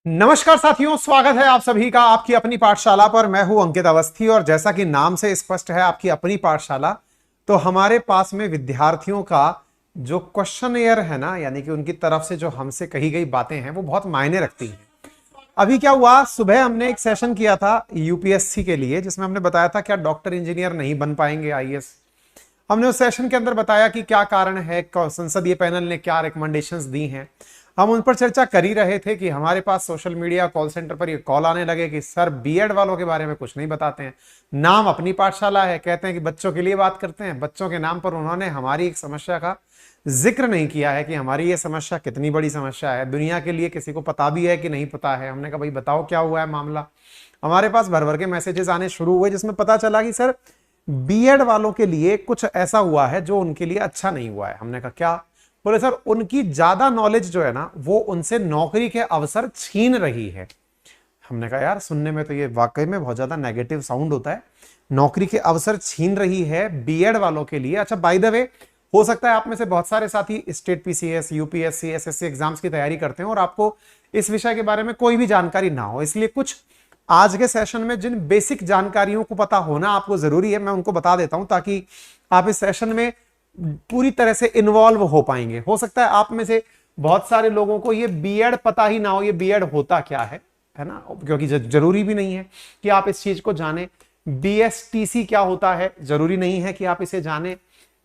नमस्कार साथियों, स्वागत है आप सभी का आपकी अपनी पाठशाला पर। मैं हूं अंकित अवस्थी और जैसा कि नाम से स्पष्ट है आपकी अपनी पाठशाला, तो हमारे पास में विद्यार्थियों का जो क्वेश्चनएयर है ना, यानी कि उनकी तरफ से जो हमसे कही गई बातें हैं वो बहुत मायने रखती हैं। अभी क्या हुआ, सुबह हमने एक सेशन किया था यूपीएससी के लिए जिसमें हमने बताया था क्या डॉक्टर इंजीनियर नहीं बन पाएंगे आईएएस। हमने उस सेशन के अंदर बताया कि क्या कारण है, संसदीय पैनल ने क्या रिकमेंडेशंस दी हैं। हम उन पर चर्चा कर ही रहे थे कि हमारे पास सोशल मीडिया कॉल सेंटर पर ये कॉल आने लगे कि सर बीएड वालों के बारे में कुछ नहीं बताते हैं। नाम अपनी पाठशाला है, कहते हैं कि बच्चों के लिए बात करते हैं, बच्चों के नाम पर उन्होंने हमारी एक समस्या का जिक्र नहीं किया है कि हमारी ये समस्या कितनी बड़ी समस्या है, दुनिया के लिए किसी को पता भी है कि नहीं पता है। हमने कहा भाई बताओ क्या हुआ है मामला। हमारे पास भर भर के मैसेजेस आने शुरू हुए जिसमें पता चला कि सर बीएड वालों के लिए कुछ ऐसा हुआ है जो उनके लिए अच्छा नहीं हुआ है। हमने कहा क्या? बोले सर उनकी ज्यादा नॉलेज जो है ना वो उनसे नौकरी के अवसर छीन रही है। हमने कहा यार सुनने में तो ये वाकई में बहुत ज्यादा नेगेटिव साउंड होता है, नौकरी के अवसर छीन रही है बीएड वालों के लिए। अच्छा बाय द वे, हो सकता है आप में से बहुत सारे साथी state PCS, UPSC, SSC exams की तैयारी करते हैं और आपको इस विषय के बारे में कोई भी जानकारी ना हो, इसलिए कुछ आज के सेशन में जिन बेसिक जानकारियों को पता होना आपको जरूरी है मैं उनको बता देता हूं ताकि आप इस सेशन में पूरी तरह से इन्वॉल्व हो पाएंगे। हो सकता है आप में से बहुत सारे लोगों को ये बीएड पता ही ना हो, ये बीएड होता क्या है ना, क्योंकि जरूरी भी नहीं है कि आप इस चीज को जाने। बीएसटीसी क्या होता है जरूरी नहीं है कि आप इसे जाने,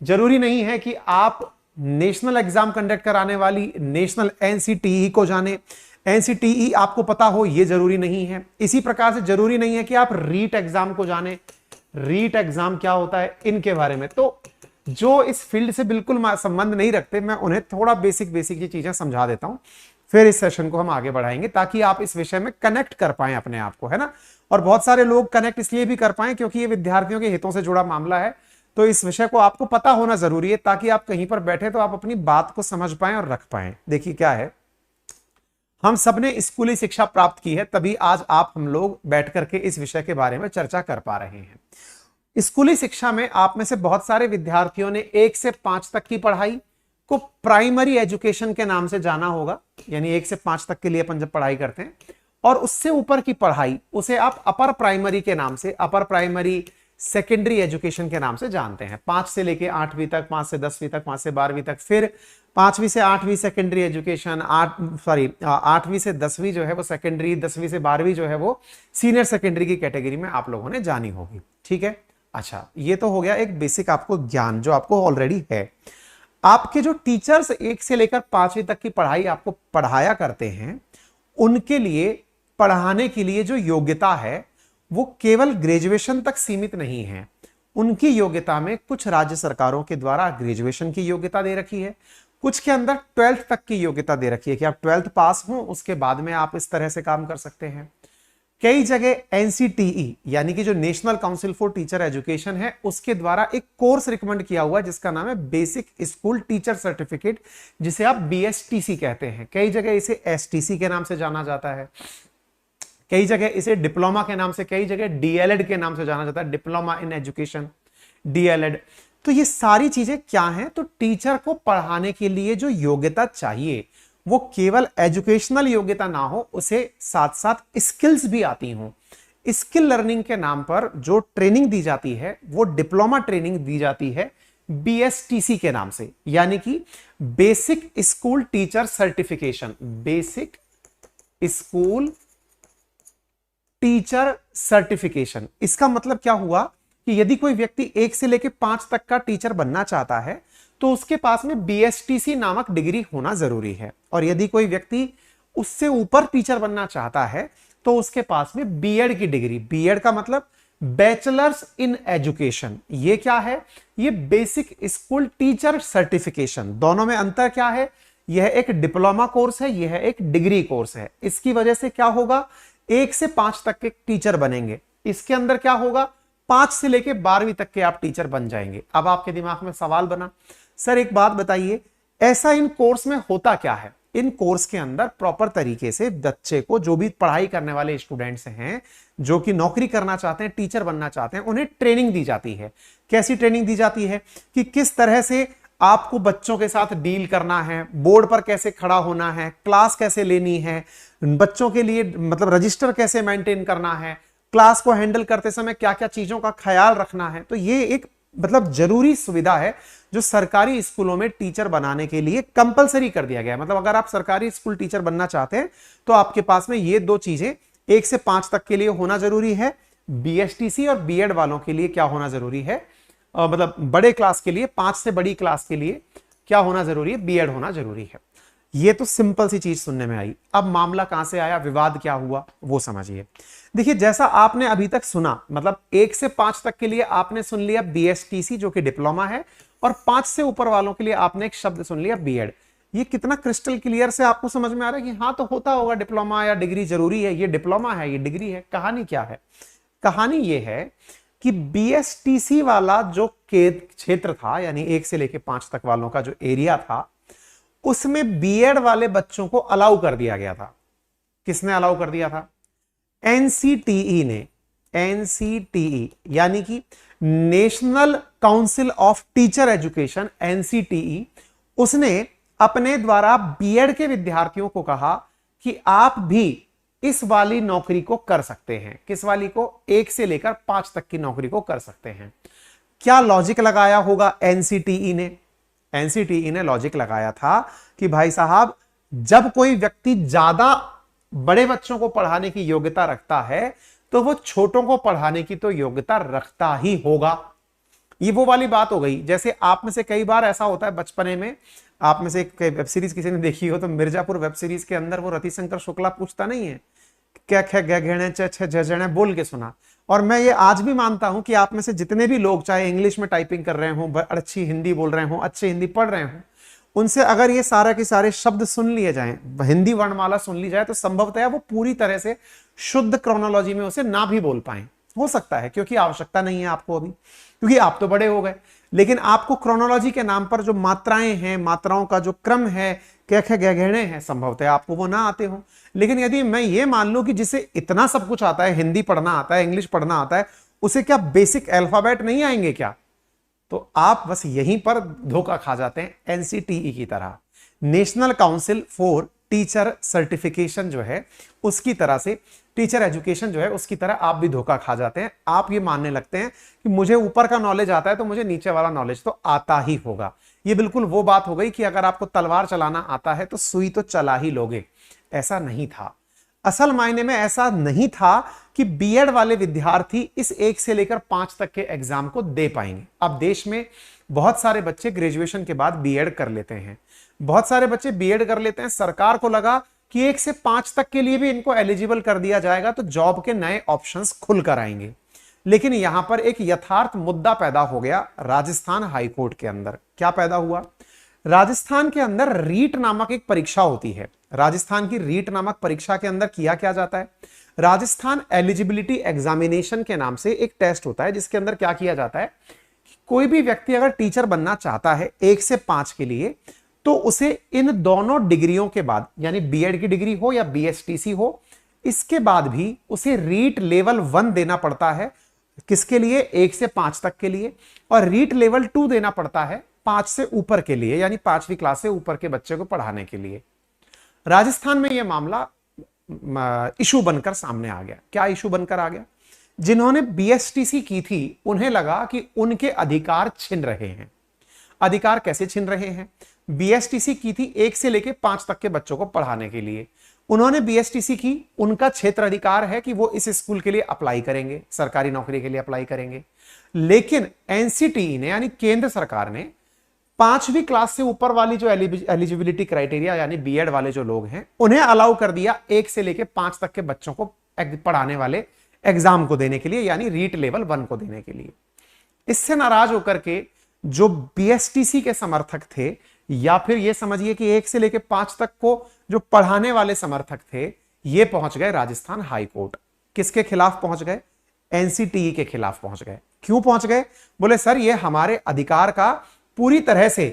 जरूरी नहीं है कि आप नेशनल एग्जाम कंडक्ट कराने वाली नेशनल एनसीटीई को जाने, एनसीटीई आपको पता हो ये जरूरी नहीं है। इसी प्रकार से जरूरी नहीं है कि आप रीट एग्जाम को जाने, रीट एग्जाम क्या होता है इनके बारे में। तो जो इस फील्ड से बिल्कुल संबंध नहीं रखते मैं उन्हें थोड़ा बेसिक बेसिक ये चीजें समझा देता हूं, फिर इस सेशन को हम आगे बढ़ाएंगे ताकि आप इस विषय में कनेक्ट कर पाए अपने आप को, है ना। और बहुत सारे लोग कनेक्ट इसलिए भी कर पाए क्योंकि ये विद्यार्थियों के हितों से जुड़ा मामला है, तो इस विषय को आपको पता होना जरूरी है ताकि आप कहीं पर बैठे तो आप अपनी बात को समझ पाए और रख पाए। देखिए क्या है, हम सबने स्कूली शिक्षा प्राप्त की है तभी आज आप हम लोग बैठ करके इस विषय के बारे में चर्चा कर पा रहे हैं। स्कूली शिक्षा में आप में से बहुत सारे विद्यार्थियों ने 1 से 5 तक की पढ़ाई को प्राइमरी एजुकेशन के नाम से जाना होगा, यानी 1 से 5 तक के लिए अपन जब पढ़ाई करते हैं, और उससे ऊपर की पढ़ाई उसे आप अपर प्राइमरी के नाम से, अपर प्राइमरी सेकेंडरी एजुकेशन के नाम से जानते हैं। 5 से लेके 8वीं तक, 5 से 10वीं तक, 5 से 12वीं तक, फिर 5वीं से 8वीं सेकेंडरी एजुकेशन, 8वीं से 10वीं जो है वो सेकेंडरी, 10वीं से 12वीं जो है वो सीनियर सेकेंडरी की कैटेगरी में आप लोगों ने जानी होगी। ठीक है, अच्छा ये तो हो गया एक बेसिक आपको ज्ञान जो आपको ऑलरेडी है। आपके जो टीचर्स 1 से लेकर 5वीं तक की पढ़ाई आपको पढ़ाया करते हैं उनके लिए पढ़ाने के लिए जो योग्यता है वो केवल ग्रेजुएशन तक सीमित नहीं है। उनकी योग्यता में कुछ राज्य सरकारों के द्वारा ग्रेजुएशन की योग्यता दे रखी है, कुछ के अंदर 12th तक की योग्यता दे रखी है कि आप 12th पास हो उसके बाद में आप इस तरह से काम कर सकते हैं। कई जगह एनसीटीई यानी कि जो national council for teacher education है उसके द्वारा एक कोर्स रिकमेंड किया हुआ है जिसका नाम है बेसिक स्कूल टीचर सर्टिफिकेट, जिसे आप बीएसटीसी कहते हैं। कई जगह इसे एसटीसी के नाम से जाना जाता है, कई जगह इसे डिप्लोमा के नाम से, कई जगह डीएलएड के नाम से जाना जाता है, डिप्लोमा इन एजुकेशन, डीएलएड। तो ये सारी चीजें क्या हैं, तो टीचर को पढ़ाने के लिए जो योग्यता चाहिए वो केवल एजुकेशनल योग्यता ना हो, उसे साथ साथ स्किल्स भी आती हों। स्किल लर्निंग के नाम पर जो ट्रेनिंग दी जाती है वो डिप्लोमा ट्रेनिंग दी जाती है बीएसटीसी के नाम से, यानी कि basic school teacher certification, basic school teacher certification. इसका मतलब क्या हुआ कि यदि कोई व्यक्ति 1 से लेकर 5 तक का टीचर बनना चाहता है तो उसके पास में बीएसटीसी नामक डिग्री होना जरूरी है, और यदि कोई व्यक्ति उससे ऊपर टीचर बनना चाहता है तो उसके पास में बीएड की डिग्री, बीएड का मतलब बैचलर्स इन एजुकेशन, ये क्या है, ये बेसिक स्कूल टीचर सर्टिफिकेशन। दोनों में अंतर क्या है, यह एक डिप्लोमा कोर्स है, यह एक डिग्री कोर्स है। इसकी वजह से क्या होगा, 1 से 5 तक के टीचर बनेंगे, इसके अंदर क्या होगा 5 से लेके 12वीं तक के आप टीचर बन जाएंगे। अब आपके दिमाग में सवाल बना, सर एक बात बताइए ऐसा इन कोर्स में होता क्या है। इन कोर्स के अंदर प्रॉपर तरीके से बच्चे को, जो भी पढ़ाई करने वाले स्टूडेंट्स हैं जो कि नौकरी करना चाहते हैं, टीचर बनना चाहते हैं, उन्हें ट्रेनिंग दी जाती है। कैसी ट्रेनिंग दी जाती है कि किस तरह से आपको बच्चों के साथ डील करना है, बोर्ड पर कैसे खड़ा होना है, क्लास कैसे लेनी है, बच्चों के लिए मतलब रजिस्टर कैसे मेंटेन करना है, क्लास को हैंडल करते समय क्या क्या चीजों का ख्याल रखना है। तो ये एक मतलब जरूरी सुविधा है जो सरकारी स्कूलों में टीचर बनाने के लिए कंपलसरी कर दिया गया है। मतलब अगर आप सरकारी स्कूल टीचर बनना चाहते हैं तो आपके पास में ये दो चीजें 1 से 5 तक के लिए होना जरूरी है। बीएसटीसी और बीएड वालों के लिए क्या होना जरूरी है, मतलब बड़े क्लास के लिए, 5 से बड़ी क्लास के लिए क्या होना जरूरी है, बीएड होना जरूरी है। ये तो सिंपल सी चीज सुनने में आई। अब मामला कहां से आया, विवाद क्या हुआ वो समझिए। देखिए जैसा आपने अभी तक सुना, मतलब 1 से 5 तक के लिए आपने सुन लिया बीएसटीसी जो कि डिप्लोमा है, और 5 से ऊपर वालों के लिए आपने एक शब्द सुन लिया बीएड। ये कितना क्रिस्टल क्लियर से आपको समझ में आ रहा है कि हाँ तो होता होगा, डिप्लोमा या डिग्री जरूरी है, ये डिप्लोमा है, ये डिग्री है। कहानी क्या है, कहानी ये है कि बीएसटीसी वाला जो क्षेत्र था, यानी 1 से लेकर 5 तक वालों का जो एरिया था, उसमें बीएड वाले बच्चों को अलाउ कर दिया गया था। किसने अलाउ कर दिया था, एनसीटीई ने। एनसीटीई यानी कि national council of teacher education, NCTE, उसने अपने द्वारा बीएड के विद्यार्थियों को कहा कि आप भी इस वाली नौकरी को कर सकते हैं। किस वाली को, 1 से लेकर 5 तक की नौकरी को कर सकते हैं। क्या लॉजिक लगाया होगा एनसीटीई ने, एनसीटीई ने लॉजिक लगाया था कि भाई साहब जब कोई व्यक्ति ज्यादा बड़े बच्चों को पढ़ाने की योग्यता रखता है तो वो छोटों को पढ़ाने की तो योग्यता रखता ही होगा। ये वो वाली बात हो गई, जैसे आप में से कई बार ऐसा होता है बचपने में, आप में से वेब सीरीज किसी ने देखी हो तो मिर्जापुर वेब सीरीज के अंदर वो रतिशंकर शुक्ला पूछता नहीं है क्या खे घेणे चे बोल के सुना। और मैं ये आज भी मानता हूं कि आप में से जितने भी लोग चाहे इंग्लिश में टाइपिंग कर रहे हो, अच्छी हिंदी बोल रहे हो, अच्छी हिंदी पढ़ रहे हो, उनसे अगर ये सारा के सारे शब्द सुन लिए जाएं, हिंदी वर्णमाला सुन ली जाए, तो संभवतः वो पूरी तरह से शुद्ध क्रोनोलॉजी में उसे ना भी बोल पाए। हो सकता है क्योंकि आवश्यकता नहीं है आपको अभी, क्योंकि आप तो बड़े हो गए। लेकिन आपको क्रोनोलॉजी के नाम पर जो मात्राएं हैं, मात्राओं का जो क्रम है, क्या गहने हैं, संभवतः आपको वो ना आते हो। लेकिन यदि मैं ये मान लूं कि जिसे इतना सब कुछ आता है, हिंदी पढ़ना आता है, इंग्लिश पढ़ना आता है, उसे क्या बेसिक अल्फाबेट नहीं आएंगे क्या, तो आप बस यहीं पर धोखा खा जाते हैं। एनसीटीई की तरह, national council for teacher certification जो है उसकी तरह से, टीचर एजुकेशन जो है उसकी तरह आप भी धोखा खा जाते हैं। आप ये मानने लगते हैं कि मुझे ऊपर का नॉलेज आता है तो मुझे नीचे वाला नॉलेज तो आता ही होगा। ये बिल्कुल वो बात हो गई कि अगर आपको तलवार चलाना आता है तो सुई तो चला ही लोगे। ऐसा नहीं था, असल मायने में ऐसा नहीं था कि बीएड वाले विद्यार्थी इस 1 से लेकर 5 तक के एग्जाम को दे पाएंगे। अब देश में बहुत सारे बच्चे ग्रेजुएशन के बाद बीएड कर लेते हैं, बहुत सारे बच्चे बीएड कर लेते हैं। सरकार को लगा कि 1 से 5 तक के लिए भी इनको एलिजिबल कर दिया जाएगा तो जॉब के नए ऑप्शंस खुल कर आएंगे। लेकिन यहां पर एक यथार्थ मुद्दा पैदा हो गया राजस्थान हाईकोर्ट के अंदर। क्या पैदा हुआ, राजस्थान के अंदर रीट नामक एक परीक्षा होती है। राजस्थान की रीट नामक परीक्षा के अंदर किया क्या जाता है, राजस्थान एलिजिबिलिटी एग्जामिनेशन के नाम से एक टेस्ट होता है जिसके अंदर क्या किया जाता है कि कोई भी व्यक्ति अगर टीचर बनना चाहता है 1 से 5 के लिए, तो उसे इन दोनों डिग्रियों के बाद, यानी बीएड की डिग्री हो या बीएसटीसी हो, इसके बाद भी उसे रीट लेवल 1 देना पड़ता है। किसके लिए, 1 से 5 तक के लिए, और रीट लेवल 2 देना पड़ता है 5 से ऊपर के लिए, यानी 5वीं क्लास से ऊपर के बच्चे को पढ़ाने के लिए। राजस्थान में यह मामला इशू बनकर सामने आ गया। क्या इशू बनकर आ गया, जिन्होंने बीएसटीसी की थी उन्हें लगा कि उनके अधिकार छिन रहे हैं। अधिकार कैसे छिन रहे हैं, बीएसटीसी की थी 1 से लेकर 5 तक के बच्चों को पढ़ाने के लिए, उन्होंने बीएसटीसी की, उनका क्षेत्र अधिकार है कि वो इस स्कूल के लिए अप्लाई करेंगे, सरकारी नौकरी के लिए अप्लाई करेंगे। लेकिन एनसीटीई ने, यानी केंद्र सरकार ने, 5वीं क्लास से ऊपर वाली जो एलिजिबिलिटी क्राइटेरिया, यानी बीएड वाले जो लोग हैं, उन्हें अलाउ कर दिया 1 से लेकर 5 तक के बच्चों को पढ़ाने वाले एग्जाम को देने के लिए, यानी रीट लेवल 1 को देने के लिए। इससे नाराज होकर के जो बीएसटीसी के समर्थक थे, या फिर यह समझिए कि 1 से लेकर 5 तक को जो पढ़ाने वाले समर्थक थे, ये पहुंच गए राजस्थान हाईकोर्ट। किसके खिलाफ पहुंच गए, एनसीटीई के खिलाफ पहुंच गए। क्यों पहुंच गए, बोले सर ये हमारे अधिकार का पूरी तरह से,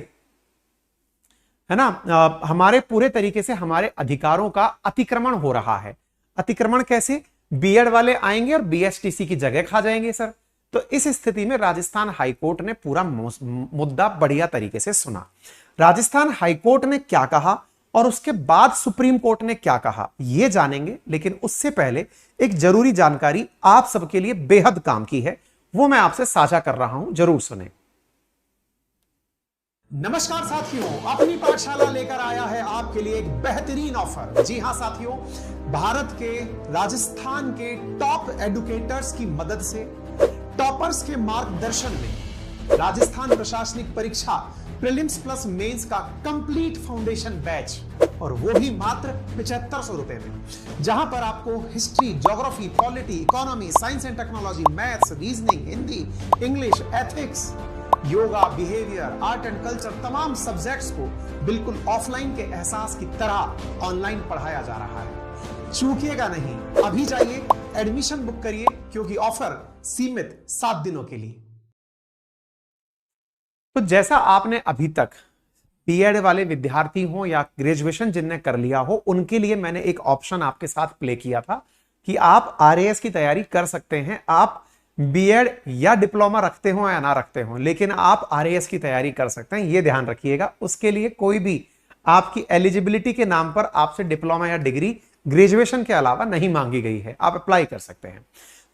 है ना, हमारे पूरे तरीके से हमारे अधिकारों का अतिक्रमण हो रहा है। अतिक्रमण कैसे, बीएड वाले आएंगे और बीएसटीसी की जगह खा जाएंगे सर। तो इस स्थिति में राजस्थान हाईकोर्ट ने पूरा मुद्दा बढ़िया तरीके से सुना। राजस्थान हाईकोर्ट ने क्या कहा और उसके बाद सुप्रीम कोर्ट ने क्या कहा यह जानेंगे, लेकिन उससे पहले एक जरूरी जानकारी आप सबके लिए बेहद काम की है, वो मैं आपसे साझा कर रहा हूं, जरूर सुने। नमस्कार साथियों, अपनी पाठशाला लेकर आया है आपके लिए एक बेहतरीन ऑफर। जी हां साथियों, भारत के राजस्थान के टॉप एडुकेटर्स की मदद से, टॉपर्स के मार्गदर्शन में राजस्थान प्रशासनिक परीक्षा प्रीलिम्स प्लस मेंस का कंप्लीट फाउंडेशन बैच, और वो भी मात्र 7500 रुपए में, जहां पर आपको history, geography, polity, economy, science and technology, maths, reasoning, Hindi, English, ethics, yoga, behaviour, art and culture, तमाम सब्जेक्ट्स को बिल्कुल ऑफलाइन के एहसास की तरह ऑनलाइन पढ़ाया जा रहा है। चूकिएगा नहीं, अभी जाइए एडमिशन बुक करिए, क्योंकि ऑफर सीमित 7 दिनों के लिए। तो जैसा आपने अभी तक बीएड वाले विद्यार्थी हो या ग्रेजुएशन जिनने कर लिया हो, उनके लिए मैंने एक ऑप्शन आपके साथ प्ले किया था कि आप आरएएस की तैयारी कर सकते हैं। आप बीएड या डिप्लोमा रखते हो या ना रखते हो, लेकिन आप आरएएस की तैयारी कर सकते हैं, यह ध्यान रखिएगा। उसके लिए कोई भी आपकी एलिजिबिलिटी के नाम पर आपसे डिप्लोमा या डिग्री ग्रेजुएशन के अलावा नहीं मांगी गई है, आप अप्लाई कर सकते हैं।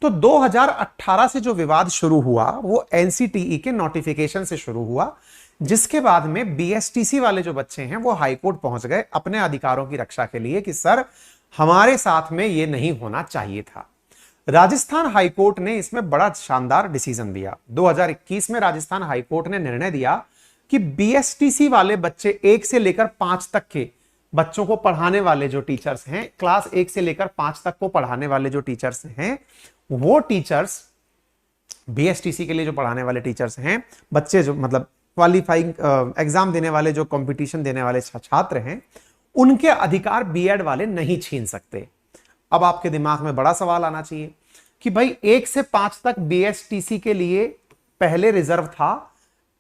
तो 2018 से जो विवाद शुरू हुआ वो एनसीटीई के नोटिफिकेशन से शुरू हुआ, जिसके बाद में बीएसटीसी वाले जो बच्चे हैं वो हाईकोर्ट पहुंच गए अपने अधिकारों की रक्षा के लिए कि सर हमारे साथ में ये नहीं होना चाहिए था। राजस्थान हाईकोर्ट ने इसमें बड़ा शानदार डिसीजन दिया। 2021 में राजस्थान हाईकोर्ट ने निर्णय दिया कि बीएसटीसी वाले बच्चे 1 से लेकर 5 तक के बच्चों को पढ़ाने वाले जो टीचर्स हैं, क्लास 1 से लेकर 5 तक को पढ़ाने वाले जो टीचर्स हैं, वो टीचर्स बीएसटीसी के लिए जो पढ़ाने वाले टीचर्स हैं, बच्चे जो मतलब क्वालिफाइंग एग्जाम देने वाले, जो कंपटीशन देने वाले छात्र हैं, उनके अधिकार बीएड वाले नहीं छीन सकते। अब आपके दिमाग में बड़ा सवाल आना चाहिए कि भाई 1 से 5 तक बीएसटीसी के लिए पहले रिजर्व था,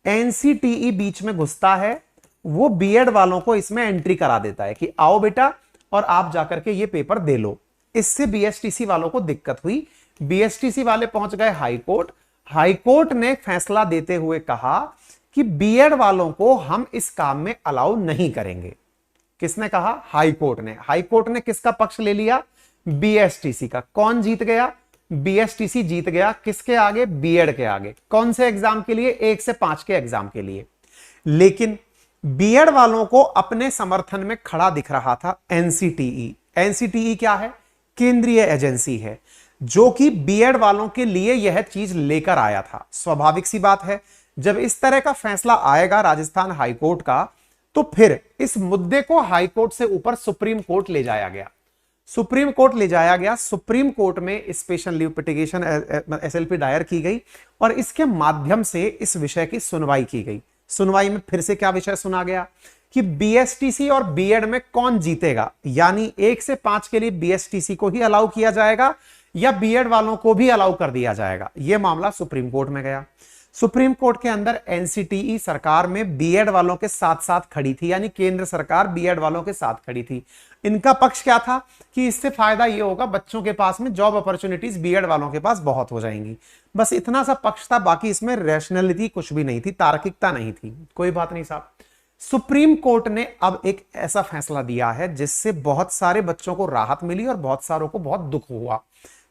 एनसीटीई बीच में घुसता है, वो बीएड वालों को इसमें एंट्री करा देता है कि आओ बेटा और आप जाकर के ये पेपर दे लो। इससे बीएसटीसी वालों को दिक्कत हुई। बीएसटीसी वाले पहुंच गए हाईकोर्ट। हाईकोर्ट ने फैसला देते हुए कहा कि बीएड वालों को हम इस काम में अलाउ नहीं करेंगे। किसने कहा? हाईकोर्ट ने। हाईकोर्ट ने किसका पक्ष ले लिया? बीएसटीसी का। कौन जीत गया? बीएसटीसी जीत गया। किसके आगे? बीएड के आगे। कौन से एग्जाम के लिए? 1 से 5 के एग्जाम के लिए। लेकिन बीएड वालों को अपने समर्थन में खड़ा दिख रहा था एनसीटीई। एनसीटीई क्या है? केंद्रीय एजेंसी है जो कि बीएड वालों के लिए यह चीज लेकर आया था। स्वाभाविक सी बात है, जब इस तरह का फैसला आएगा राजस्थान हाईकोर्ट का, तो फिर इस मुद्दे को हाईकोर्ट से ऊपर सुप्रीम कोर्ट ले जाया गया। सुप्रीम कोर्ट ले जाया गया। सुप्रीम कोर्ट में स्पेशल लीव पिटिशन एसएलपी दायर की गई और इसके माध्यम से इस विषय की सुनवाई की गई। सुनवाई में फिर से क्या विषय सुना गया कि बीएसटीसी और बीएड में कौन जीतेगा, यानी 1 से 5 के लिए बीएसटीसी को ही अलाउ किया जाएगा या बीएड वालों को भी अलाउ कर दिया जाएगा। यह मामला सुप्रीम कोर्ट में गया। सुप्रीम कोर्ट के अंदर एनसीटीई सरकार में बीएड वालों के साथ साथ खड़ी थी, यानी केंद्र सरकार बीएड वालों के साथ खड़ी थी। इनका पक्ष क्या था कि इससे फायदा यह होगा, बच्चों के पास में जॉब अपॉर्चुनिटीज बीएड वालों के पास बहुत हो जाएंगी। बस इतना सा पक्ष था, बाकी इसमें रैशनैलिटी कुछ भी नहीं थी, तार्किकता नहीं थी। कोई बात नहीं साहब। सुप्रीम कोर्ट ने अब एक ऐसा फैसला दिया है जिससे बहुत सारे बच्चों को राहत मिली और बहुत सारों को बहुत दुख हुआ।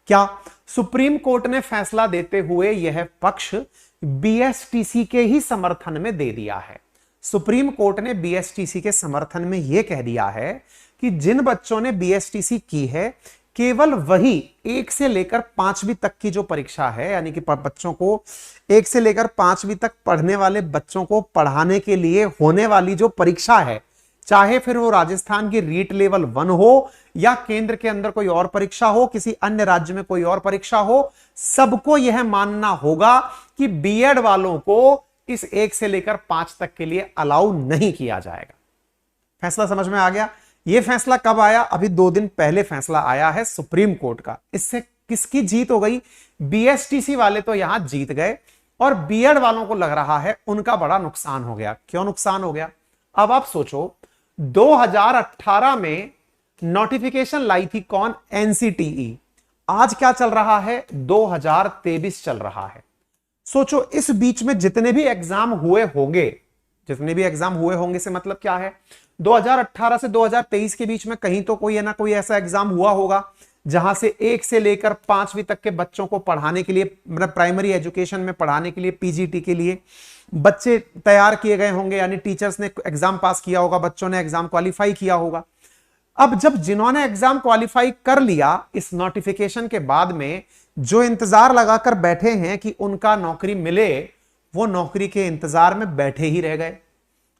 क्या? सुप्रीम कोर्ट ने फैसला देते हुए यह पक्ष बीएसटीसी के ही समर्थन में दे दिया है। सुप्रीम कोर्ट ने बीएसटीसी के समर्थन में यह कह दिया है कि जिन बच्चों ने बीएसटीसी की है, केवल वही 1 से लेकर 5वीं तक की जो परीक्षा है, यानी कि बच्चों को 1 से लेकर 5वीं तक पढ़ने वाले बच्चों को पढ़ाने के लिए होने वाली जो परीक्षा है, चाहे फिर वो राजस्थान की रीट लेवल 1 हो या केंद्र के अंदर कोई और परीक्षा हो, किसी अन्य राज्य में कोई और परीक्षा हो, सबको यह मानना होगा कि बीएड वालों को इस 1 से लेकर 5 तक के लिए अलाउ नहीं किया जाएगा। फैसला समझ में आ गया? यह फैसला कब आया? अभी 2 दिन पहले फैसला आया है सुप्रीम कोर्ट का। इससे किसकी जीत हो गई? बीएसटीसी वाले तो यहां जीत गए और बीएड वालों को लग रहा है उनका बड़ा नुकसान हो गया। क्यों नुकसान हो गया? अब आप सोचो, 2018 में नोटिफिकेशन लाई थी कौन? एनसीटीई। आज क्या चल रहा है? 2023 चल रहा है। सोचो इस बीच में जितने भी एग्जाम हुए होंगे, जितने भी एग्जाम हुए होंगे से मतलब क्या है, 2018 से 2023 के बीच में कहीं तो कोई है ना कोई ऐसा एग्जाम हुआ होगा जहां से 1 से लेकर 5वीं तक के बच्चों को पढ़ाने के लिए, मतलब प्राइमरी एजुकेशन में पढ़ाने के लिए, पीजीटी के लिए बच्चे तैयार किए गए होंगे, यानी टीचर्स ने एग्जाम पास किया होगा, बच्चों ने एग्जाम क्वालिफाई किया होगा। अब जब जिन्होंने एग्जाम क्वालिफाई कर लिया, इस नोटिफिकेशन के बाद में जो इंतजार लगाकर बैठे हैं कि उनका नौकरी मिले, वो नौकरी के इंतजार में बैठे ही रह गए।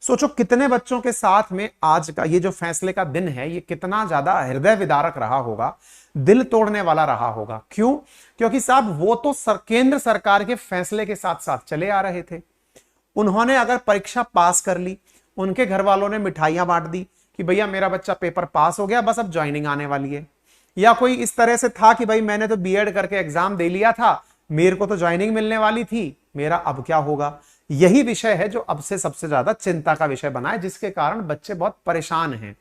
सोचो कितने बच्चों के साथ में आज का ये जो फैसले का दिन है, ये कितना ज्यादा हृदय विदारक रहा होगा, दिल तोड़ने वाला रहा होगा। क्यों? क्योंकि साहब वो तो केंद्र सरकार के फैसले के साथ साथ चले आ रहे थे। उन्होंने अगर परीक्षा पास कर ली, उनके घर वालों ने मिठाइयां बांट दी कि भैया मेरा बच्चा पेपर पास हो गया, बस अब ज्वाइनिंग आने वाली है। या कोई इस तरह से था कि भाई मैंने तो बीएड करके एग्जाम दे लिया था, मेरे को तो ज्वाइनिंग मिलने वाली थी, मेरा अब क्या होगा। यही विषय है जो अब से सबसे ज्यादा चिंता का विषय बना है, जिसके कारण बच्चे बहुत परेशान हैं।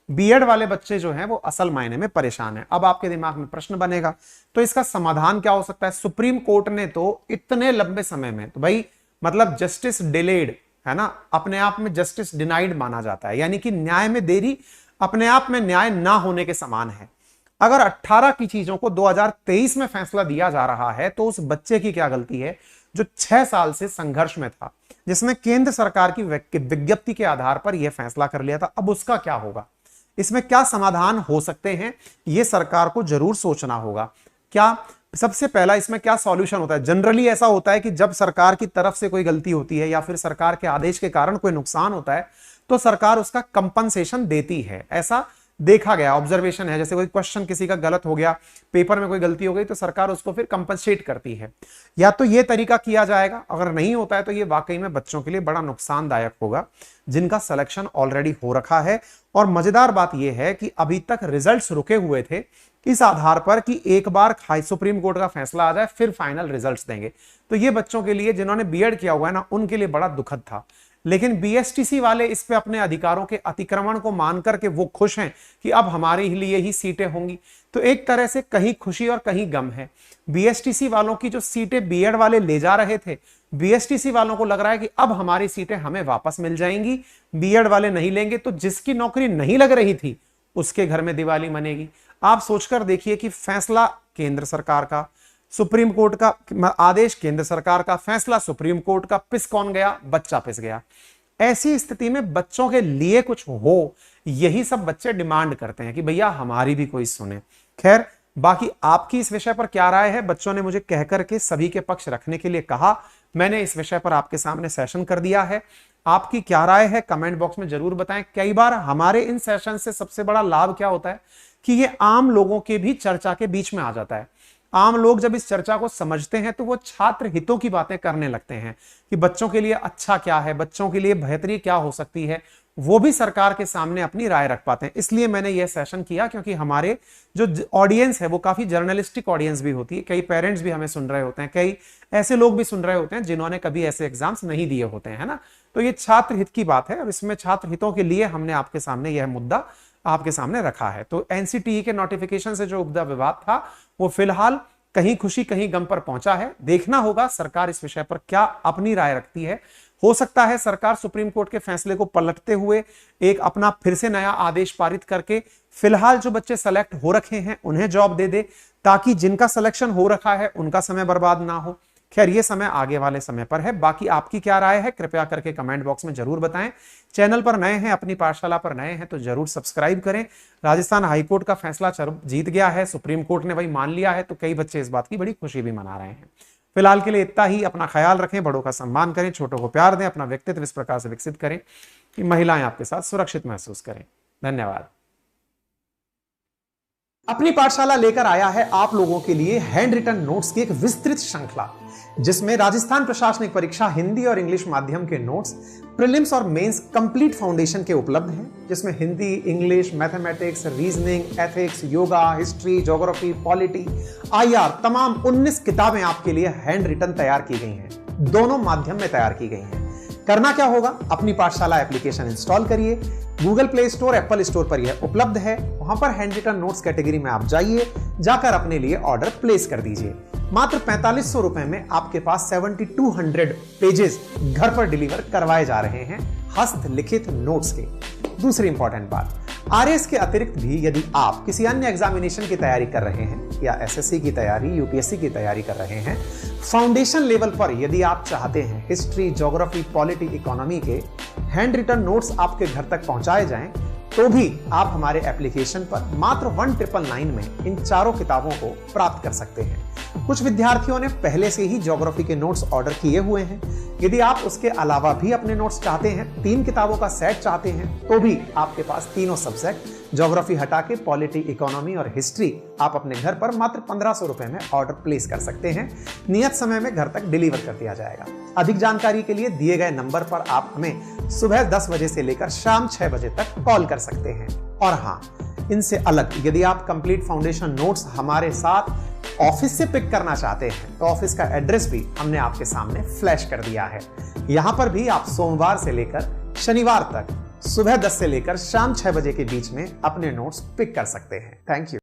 बीएड वाले बच्चे जो हैं वो असल मायने में परेशान हैं। अब आपके दिमाग में प्रश्न बनेगा, तो इसका समाधान क्या हो सकता है? सुप्रीम कोर्ट ने तो इतने लंबे समय में, तो भाई मतलब जस्टिस डिलेड है ना, अपने आप में जस्टिस डिनाइड माना जाता है, यानी कि न्याय में देरी अपने आप में न्याय ना होने के समान है। अगर 18 की चीजों को 2023 में फैसला दिया जा रहा है, तो उस बच्चे की क्या गलती है जो 6 साल से संघर्ष में था, जिसमें केंद्र सरकार की विज्ञप्ति के आधार पर यह फैसला कर लिया था। अब उसका क्या होगा? इसमें क्या समाधान हो सकते हैं, यह सरकार को जरूर सोचना होगा। क्या सबसे पहला इसमें क्या सॉल्यूशन होता है? जनरली ऐसा होता है कि जब सरकार की तरफ से कोई गलती होती है या फिर सरकार के आदेश के कारण कोई नुकसान होता है, तो सरकार उसका कंपनसेशन देती है। ऐसा देखा गया, ऑब्जर्वेशन है। जैसे कोई क्वेश्चन किसी का गलत हो गया, पेपर में कोई गलती हो गई, तो सरकार उसको फिर कंपनसेट करती है। या तो ये तरीका किया जाएगा, अगर नहीं होता है तो ये वाकई में बच्चों के लिए बड़ा नुकसानदायक होगा जिनका सिलेक्शन ऑलरेडी हो रखा है। और मजेदार बात यह है कि अभी तक रिजल्ट्स रुके हुए थे इस आधार पर कि एक बार सुप्रीम कोर्ट का फैसला आ जाए फिर फाइनल रिजल्ट्स देंगे। तो ये बच्चों के लिए जिन्होंने बीएड किया हुआ है ना, उनके लिए बड़ा दुखद था। लेकिन बीएसटीसी वाले इस पे अपने अधिकारों के अतिक्रमण को मानकर के वो खुश हैं कि अब हमारे लिए ही सीटें होंगी। तो एक तरह से कहीं खुशी और कहीं गम है। बीएसटीसी वालों की जो सीटें बीएड वाले ले जा रहे थे, बीएसटीसी वालों को लग रहा है कि अब हमारी सीटें हमें वापस मिल जाएंगी, बीएड वाले नहीं लेंगे। तो जिसकी नौकरी नहीं लग रही थी उसके घर में दिवाली मनेगी। आप सोचकर देखिए कि फैसला केंद्र सरकार का, सुप्रीम कोर्ट का आदेश केंद्र सरकार का, फैसला सुप्रीम कोर्ट का, पिस कौन गया? बच्चा पिस गया। ऐसी स्थिति में बच्चों के लिए कुछ हो, यही सब बच्चे डिमांड करते हैं कि भैया हमारी भी कोई सुने। खैर, बाकी आपकी इस विषय पर क्या राय है? बच्चों ने मुझे कहकर के सभी के पक्ष रखने के लिए कहा, मैंने इस विषय पर आपके सामने सेशन कर दिया है। आपकी क्या राय है कमेंट बॉक्स में जरूर बताएं। कई बार हमारे इन सेशन से सबसे बड़ा लाभ क्या होता है कि ये आम लोगों के भी चर्चा के बीच में आ जाता है। आम लोग जब इस चर्चा को समझते हैं तो वो छात्र हितों की बातें करने लगते हैं कि बच्चों के लिए अच्छा क्या है, बच्चों के लिए बेहतरी क्या हो सकती है, वो भी सरकार के सामने अपनी राय रख पाते हैं। इसलिए मैंने यह सेशन किया, क्योंकि हमारे जो ऑडियंस है वो काफी जर्नलिस्टिक ऑडियंस भी होती है। कई पेरेंट्स भी हमें सुन रहे होते हैं, कई ऐसे लोग भी सुन रहे होते हैं जिन्होंने कभी ऐसे एग्जाम्स नहीं दिए होते हैं, है ना। तो ये छात्र हित की बात है और इसमें छात्र हितों के लिए हमने आपके सामने यह मुद्दा आपके सामने रखा है। तो एनसीटीई के नोटिफिकेशन से जो उपजा विवाद था वो फिलहाल कहीं खुशी कहीं गम पर पहुंचा है। देखना होगा सरकार इस विषय पर क्या अपनी राय रखती है। हो सकता है सरकार सुप्रीम कोर्ट के फैसले को पलटते हुए एक अपना फिर से नया आदेश पारित करके फिलहाल जो बच्चे सेलेक्ट हो रखे हैं उन्हें जॉब दे दे, ताकि जिनका सिलेक्शन हो रखा है उनका समय बर्बाद ना हो। खैर, ये समय आगे वाले समय पर है। बाकी आपकी क्या राय है कृपया करके कमेंट बॉक्स में जरूर बताएं। चैनल पर नए हैं, अपनी पाठशाला पर नए हैं तो जरूर सब्सक्राइब करें। राजस्थान हाईकोर्ट का फैसला जीत गया है, सुप्रीम कोर्ट ने वही मान लिया है, तो कई बच्चे इस बात की बड़ी खुशी भी मना रहे हैं। फिलहाल के लिए इतना ही। अपना ख्याल रखें, बड़ों का सम्मान करें, छोटों को प्यार दें, अपना व्यक्तित्व इस प्रकार से विकसित करें कि महिलाएं आपके साथ सुरक्षित महसूस करें। धन्यवाद। अपनी पाठशाला लेकर आया है आप लोगों के लिए हैंड रिटन नोट्स की एक विस्तृत श्रृंखला, जिसमें राजस्थान प्रशासनिक परीक्षा हिंदी और इंग्लिश माध्यम के नोट्स, प्रीलिम्स और मेंस कंप्लीट फाउंडेशन के उपलब्ध हैं, जिसमें Hindi, English, mathematics, reasoning, ethics, yoga, history, geography, polity, IR तमाम 19 किताबें आपके लिए हैंड रिटन तैयार की गई हैं। दोनों माध्यम में तैयार की गई हैं। करना क्या होगा? अपनी पाठशाला एप्लीकेशन इंस्टॉल करिए, Google play store, Apple store पर यह उपलब्ध है। वहां पर हैंड रिटन नोट्स कैटेगरी में आप जाइए, जाकर अपने लिए ऑर्डर प्लेस कर दीजिए। मात्र 4500 रुपए में आपके पास 7200 पेजेस घर पर डिलीवर करवाए जा रहे हैं हस्तलिखित नोट्स के। दूसरी इंपॉर्टेंट बात, आरएस के अतिरिक्त भी यदि आप किसी अन्य एग्जामिनेशन की तैयारी कर रहे हैं या एसएससी की तैयारी, यूपीएससी की तैयारी कर रहे हैं, फाउंडेशन लेवल पर यदि आप चाहते हैं हिस्ट्री, ज्योग्राफी, पॉलिटी, इकोनॉमी के हैंड रिटन नोट्स आपके घर तक पहुंचाए जाएं, तो भी आप हमारे एप्लीकेशन पर मात्र 1999 में इन चारों किताबों को प्राप्त कर सकते हैं। कुछ विद्यार्थियों ने पहले से ही ज्योग्राफी के नोट्स ऑर्डर किए हुए हैं। यदि आप उसके अलावा भी अपने नोट्स चाहते हैं, 3 किताबों का सेट चाहते हैं, तो भी आपके पास तीनों सब्जेक्ट ज्योग्राफी हटा के पॉलिटी, इकोनॉमी और हिस्ट्री आप अपने घर पर मात्र 1500 रुपए में ऑर्डर प्लेस कर सकते हैं। नियत समय में घर तक डिलीवर कर दिया जाएगा। अधिक जानकारी के लिए दिए गए नंबर पर आप हमें सुबह 10 बजे से लेकर शाम 6 बजे तक कॉल कर सकते हैं। और हाँ, इनसे अलग यदि आप कंप्लीट फाउंडेशन नोट्स हमारे साथ ऑफिस से पिक करना चाहते हैं, तो ऑफिस का एड्रेस भी हमने आपके सामने फ्लैश कर दिया है। यहां पर भी आप सोमवार से लेकर शनिवार तक सुबह 10 से लेकर शाम 6 बजे के बीच में अपने नोट्स पिक कर सकते हैं। Thank you.